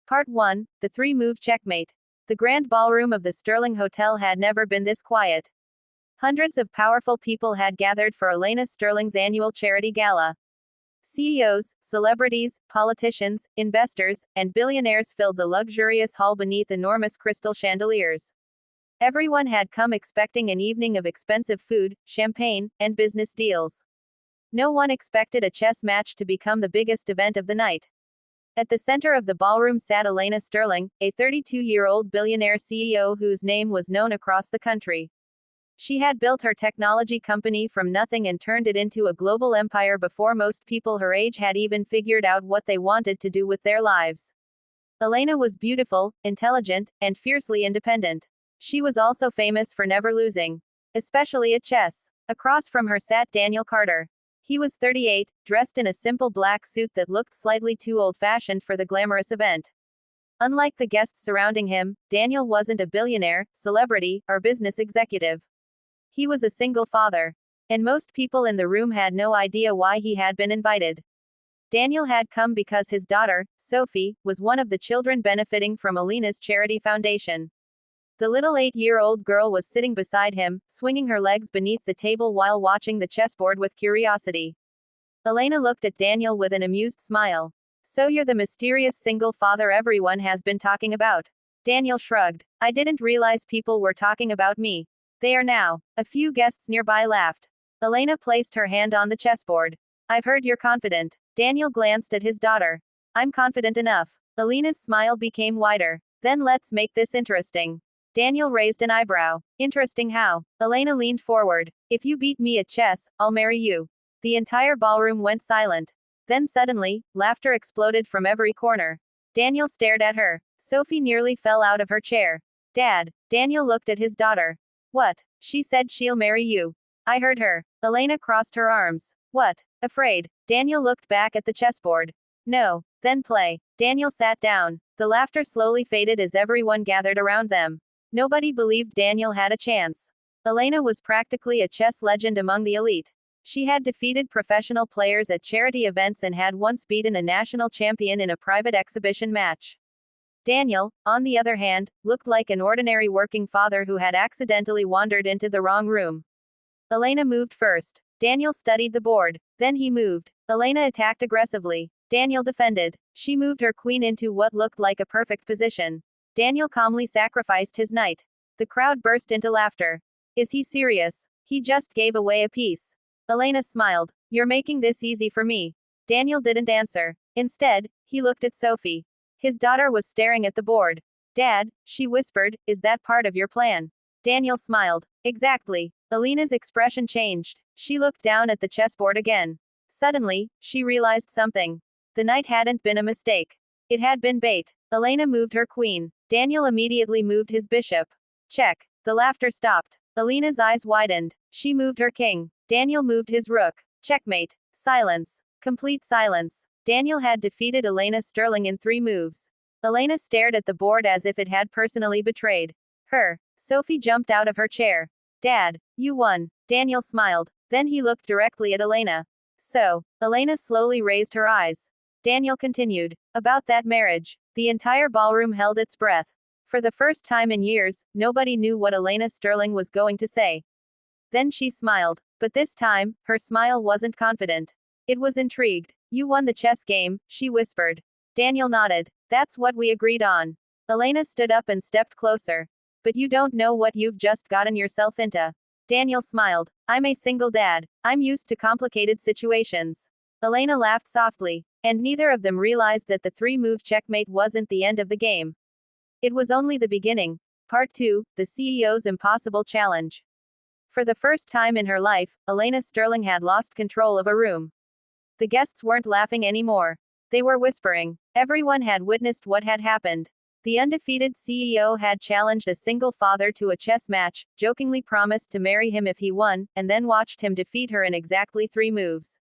Part 1, The Three-Move Checkmate. The grand ballroom of the Sterling Hotel had never been this quiet. Hundreds of powerful people had gathered for Elena Sterling's annual charity gala. CEOs, celebrities, politicians, investors, and billionaires filled the luxurious hall beneath enormous crystal chandeliers. Everyone had come expecting an evening of expensive food, champagne, and business deals. No one expected a chess match to become the biggest event of the night. At the center of the ballroom sat Elena Sterling, a 32-year-old billionaire CEO whose name was known across the country. She had built her technology company from nothing and turned it into a global empire before most people her age had even figured out what they wanted to do with their lives. Elena was beautiful, intelligent, and fiercely independent. She was also famous for never losing, especially at chess. Across from her sat Daniel Carter. He was 38, dressed in a simple black suit that looked slightly too old-fashioned for the glamorous event. Unlike the guests surrounding him, Daniel wasn't a billionaire, celebrity, or business executive. He was a single father. And most people in the room had no idea why he had been invited. Daniel had come because his daughter, Sophie, was one of the children benefiting from Elena's charity foundation. The little 8-year-old girl was sitting beside him, swinging her legs beneath the table while watching the chessboard with curiosity. Elena looked at Daniel with an amused smile. "So you're the mysterious single father everyone has been talking about." Daniel shrugged. "I didn't realize people were talking about me. They are now." A few guests nearby laughed. Elena placed her hand on the chessboard. "I've heard you're confident." Daniel glanced at his daughter. "I'm confident enough." Elena's smile became wider. "Then let's make this interesting." Daniel raised an eyebrow. "Interesting how?" Elena leaned forward. "If you beat me at chess, I'll marry you." The entire ballroom went silent. Then suddenly, laughter exploded from every corner. Daniel stared at her. Sophie nearly fell out of her chair. "Dad." Daniel looked at his daughter. "What?" "She said she'll marry you." "I heard her." Elena crossed her arms. "What? Afraid?" Daniel looked back at the chessboard. "No." "Then play." Daniel sat down. The laughter slowly faded as everyone gathered around them. Nobody believed Daniel had a chance. Elena was practically a chess legend among the elite. She had defeated professional players at charity events and had once beaten a national champion in a private exhibition match. Daniel, on the other hand, looked like an ordinary working father who had accidentally wandered into the wrong room. Elena moved first. Daniel studied the board. Then he moved. Elena attacked aggressively. Daniel defended. She moved her queen into what looked like a perfect position. Daniel calmly sacrificed his knight. The crowd burst into laughter. "Is he serious? He just gave away a piece." Elena smiled. "You're making this easy for me." Daniel didn't answer. Instead, he looked at Sophie. His daughter was staring at the board. "Dad," she whispered, "is that part of your plan?" Daniel smiled. "Exactly." Elena's expression changed. She looked down at the chessboard again. Suddenly, she realized something. The knight hadn't been a mistake. It had been bait. Elena moved her queen. Daniel immediately moved his bishop. Check. The laughter stopped. Elena's eyes widened. She moved her king. Daniel moved his rook. Checkmate. Silence. Complete silence. Daniel had defeated Elena Sterling in 3 moves. Elena stared at the board as if it had personally betrayed her. Sophie jumped out of her chair. "Dad, you won." Daniel smiled. Then he looked directly at Elena. "So." Elena slowly raised her eyes. Daniel continued. "About that marriage." The entire ballroom held its breath. For the first time in years, nobody knew what Elena Sterling was going to say. Then she smiled. But this time, her smile wasn't confident. It was intrigued. "You won the chess game," she whispered. Daniel nodded. "That's what we agreed on." Elena stood up and stepped closer. "But you don't know what you've just gotten yourself into." Daniel smiled. "I'm a single dad. I'm used to complicated situations." Elena laughed softly. And neither of them realized that the 3-move checkmate wasn't the end of the game. It was only the beginning. Part 2, The CEO's Impossible Challenge. For the first time in her life, Elena Sterling had lost control of a room. The guests weren't laughing anymore. They were whispering. Everyone had witnessed what had happened. The undefeated CEO had challenged a single father to a chess match, jokingly promised to marry him if he won, and then watched him defeat her in exactly 3 moves.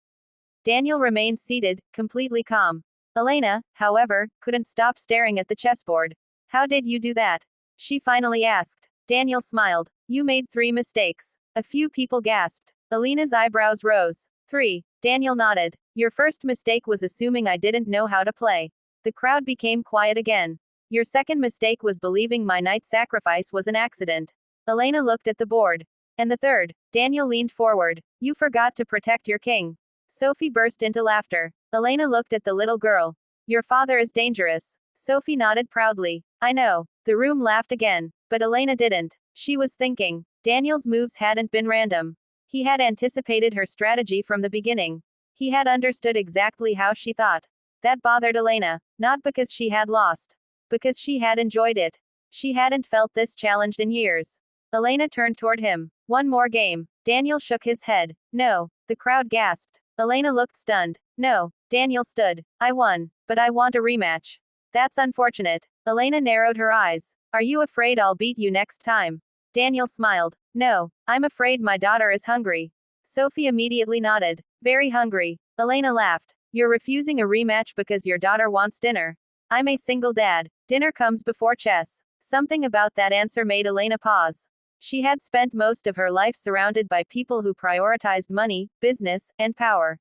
Daniel remained seated, completely calm. Elena, however, couldn't stop staring at the chessboard. "How did you do that?" she finally asked. Daniel smiled. "You made 3 mistakes." A few people gasped. Elena's eyebrows rose. 3. Daniel nodded. "Your first mistake was assuming I didn't know how to play." The crowd became quiet again. Your second mistake was believing my night sacrifice was an accident. Elena looked at the board. And the third. Daniel leaned forward. You forgot to protect your king. Sophie burst into laughter. Elena looked at the little girl. Your father is dangerous. Sophie nodded proudly. I know. The room laughed again. But Elena didn't. She was thinking. Daniel's moves hadn't been random. He had anticipated her strategy from the beginning. He had understood exactly how she thought. That bothered Elena. Not because she had lost. Because she had enjoyed it. She hadn't felt this challenged in years. Elena turned toward him. One more game. Daniel shook his head. No. The crowd gasped. Elena looked stunned. No. Daniel stood. I won. But I want a rematch. That's unfortunate. Elena narrowed her eyes. Are you afraid I'll beat you next time? Daniel smiled. No. I'm afraid my daughter is hungry. Sophie immediately nodded. Very hungry. Elena laughed. You're refusing a rematch because your daughter wants dinner. I'm a single dad. Dinner comes before chess. Something about that answer made Elena pause. She had spent most of her life surrounded by people who prioritized money, business, and power.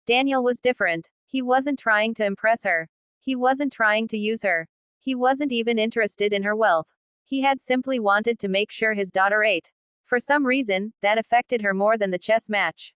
Daniel was different. He wasn't trying to impress her. He wasn't trying to use her. He wasn't even interested in her wealth. He had simply wanted to make sure his daughter ate. For some reason, that affected her more than the chess match.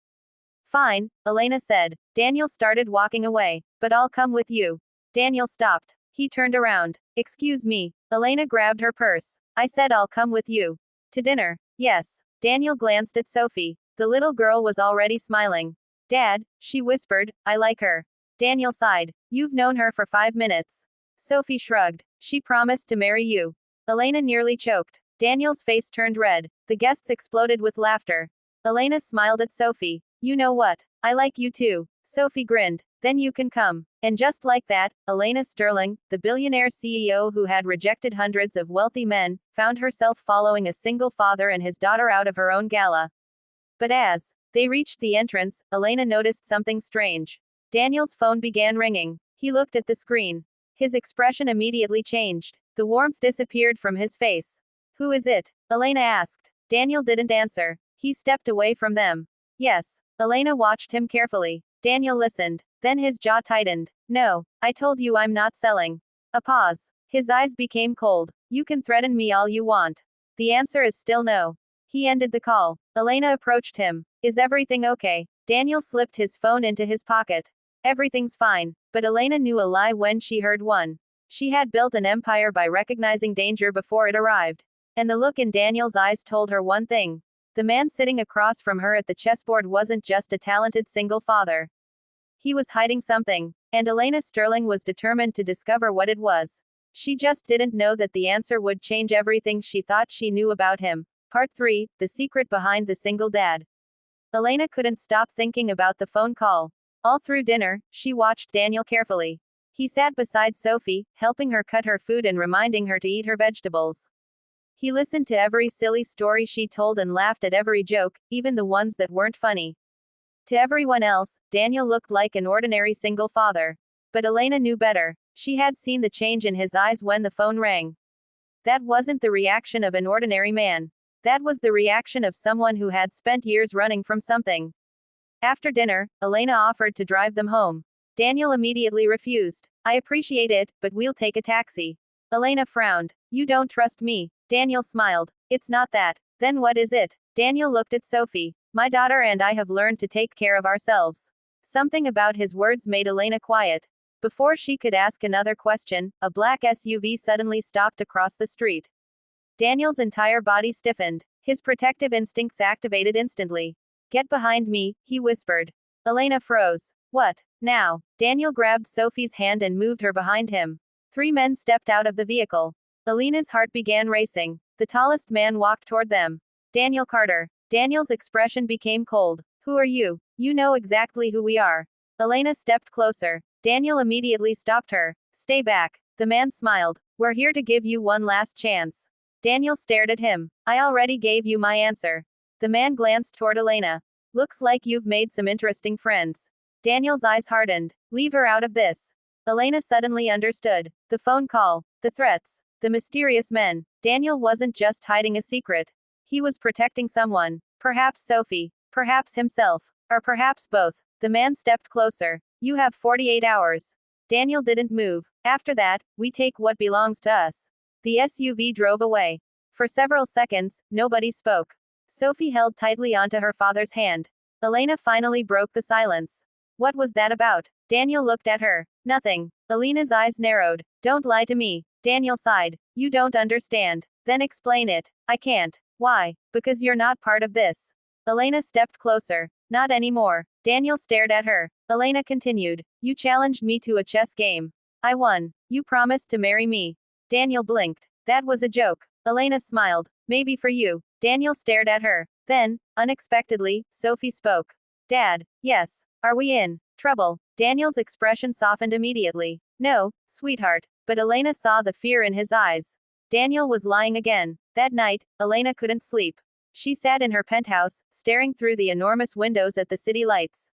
Fine, Elena said. Daniel started walking away. But I'll come with you. Daniel stopped. He turned around. Excuse me. Elena grabbed her purse. I said I'll come with you. To dinner. Yes. Daniel glanced at Sophie. The little girl was already smiling. Dad, she whispered, I like her. Daniel sighed. You've known her for 5 minutes. Sophie shrugged. She promised to marry you. Elena nearly choked. Daniel's face turned red. The guests exploded with laughter. Elena smiled at Sophie. You know what? I like you too. Sophie grinned. Then you can come. And just like that, Elena Sterling, the billionaire CEO who had rejected hundreds of wealthy men, found herself following a single father and his daughter out of her own gala. But as they reached the entrance, Elena noticed something strange. Daniel's phone began ringing. He looked at the screen. His expression immediately changed. The warmth disappeared from his face. Who is it? Elena asked. Daniel didn't answer. He stepped away from them. Yes. Elena watched him carefully. Daniel listened. Then his jaw tightened. No. I told you I'm not selling. A pause. His eyes became cold. You can threaten me all you want. The answer is still no. He ended the call. Elena approached him. Is everything okay? Daniel slipped his phone into his pocket. Everything's fine. But Elena knew a lie when she heard one. She had built an empire by recognizing danger before it arrived. And the look in Daniel's eyes told her one thing. The man sitting across from her at the chessboard wasn't just a talented single father. He was hiding something. And Elena Sterling was determined to discover what it was. She just didn't know that the answer would change everything she thought she knew about him. Part 3, The Secret Behind the Single Dad. Elena couldn't stop thinking about the phone call. All through dinner, she watched Daniel carefully. He sat beside Sophie, helping her cut her food and reminding her to eat her vegetables. He listened to every silly story she told and laughed at every joke, even the ones that weren't funny. To everyone else, Daniel looked like an ordinary single father. But Elena knew better. She had seen the change in his eyes when the phone rang. That wasn't the reaction of an ordinary man. That was the reaction of someone who had spent years running from something. After dinner, Elena offered to drive them home. Daniel immediately refused. I appreciate it, but we'll take a taxi. Elena frowned. You don't trust me. Daniel smiled. It's not that. Then what is it? Daniel looked at Sophie. My daughter and I have learned to take care of ourselves. Something about his words made Elena quiet. Before she could ask another question, a black SUV suddenly stopped across the street. Daniel's entire body stiffened. His protective instincts activated instantly. Get behind me, he whispered. Elena froze. What? Now? Daniel grabbed Sophie's hand and moved her behind him. 3 men stepped out of the vehicle. Elena's heart began racing. The tallest man walked toward them. Daniel Carter. Daniel's expression became cold. Who are you? You know exactly who we are. Elena stepped closer. Daniel immediately stopped her. Stay back. The man smiled. We're here to give you one last chance. Daniel stared at him. I already gave you my answer. The man glanced toward Elena. Looks like you've made some interesting friends. Daniel's eyes hardened. Leave her out of this. Elena suddenly understood. The phone call. The threats. The mysterious men. Daniel wasn't just hiding a secret. He was protecting someone. Perhaps Sophie. Perhaps himself. Or perhaps both. The man stepped closer. You have 48 hours. Daniel didn't move. After that, we take what belongs to us. The SUV drove away. For several seconds, nobody spoke. Sophie held tightly onto her father's hand. Elena finally broke the silence. What was that about? Daniel looked at her. Nothing. Elena's eyes narrowed. Don't lie to me. Daniel sighed. You don't understand. Then explain it. I can't. Why? Because you're not part of this. Elena stepped closer. Not anymore. Daniel stared at her. Elena continued. You challenged me to a chess game. I won. You promised to marry me. Daniel blinked. That was a joke. Elena smiled. Maybe for you. Daniel stared at her. Then, unexpectedly, Sophie spoke. Dad, yes. Are we in trouble? Daniel's expression softened immediately. No, sweetheart. But Elena saw the fear in his eyes. Daniel was lying again. That night, Elena couldn't sleep. She sat in her penthouse, staring through the enormous windows at the city lights.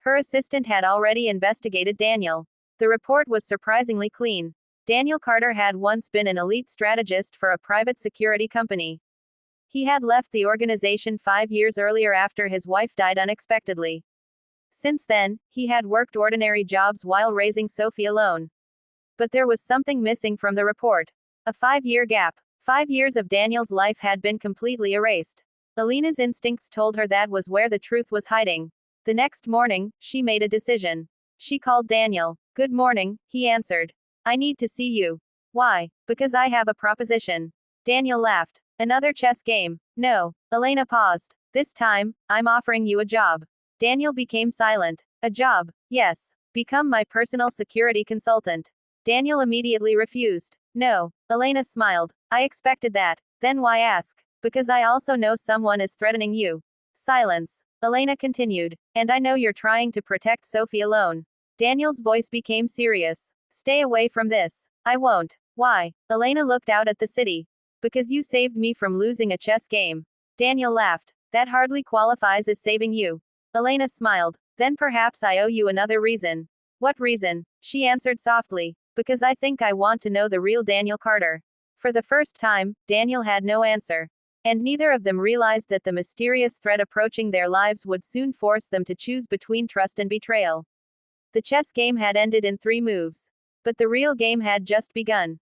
Her assistant had already investigated Daniel. The report was surprisingly clean. Daniel Carter had once been an elite strategist for a private security company. He had left the organization 5 years earlier after his wife died unexpectedly. Since then, he had worked ordinary jobs while raising Sophie alone. But there was something missing from the report. A 5-year gap. 5 years of Daniel's life had been completely erased. Elena's instincts told her that was where the truth was hiding. The next morning, she made a decision. She called Daniel. Good morning, he answered. I need to see you. Why? Because I have a proposition. Daniel laughed. Another chess game. No. Elena paused. This time, I'm offering you a job. Daniel became silent. A job? Yes. Become my personal security consultant. Daniel immediately refused. No. Elena smiled. I expected that. Then why ask? Because I also know someone is threatening you. Silence. Elena continued. And I know you're trying to protect Sophie alone. Daniel's voice became serious. Stay away from this. I won't. Why? Elena looked out at the city. Because you saved me from losing a chess game. Daniel laughed. That hardly qualifies as saving you. Elena smiled. Then perhaps I owe you another reason. What reason? She answered softly. Because I think I want to know the real Daniel Carter. For the first time, Daniel had no answer. And neither of them realized that the mysterious threat approaching their lives would soon force them to choose between trust and betrayal. The chess game had ended in 3 moves. But the real game had just begun.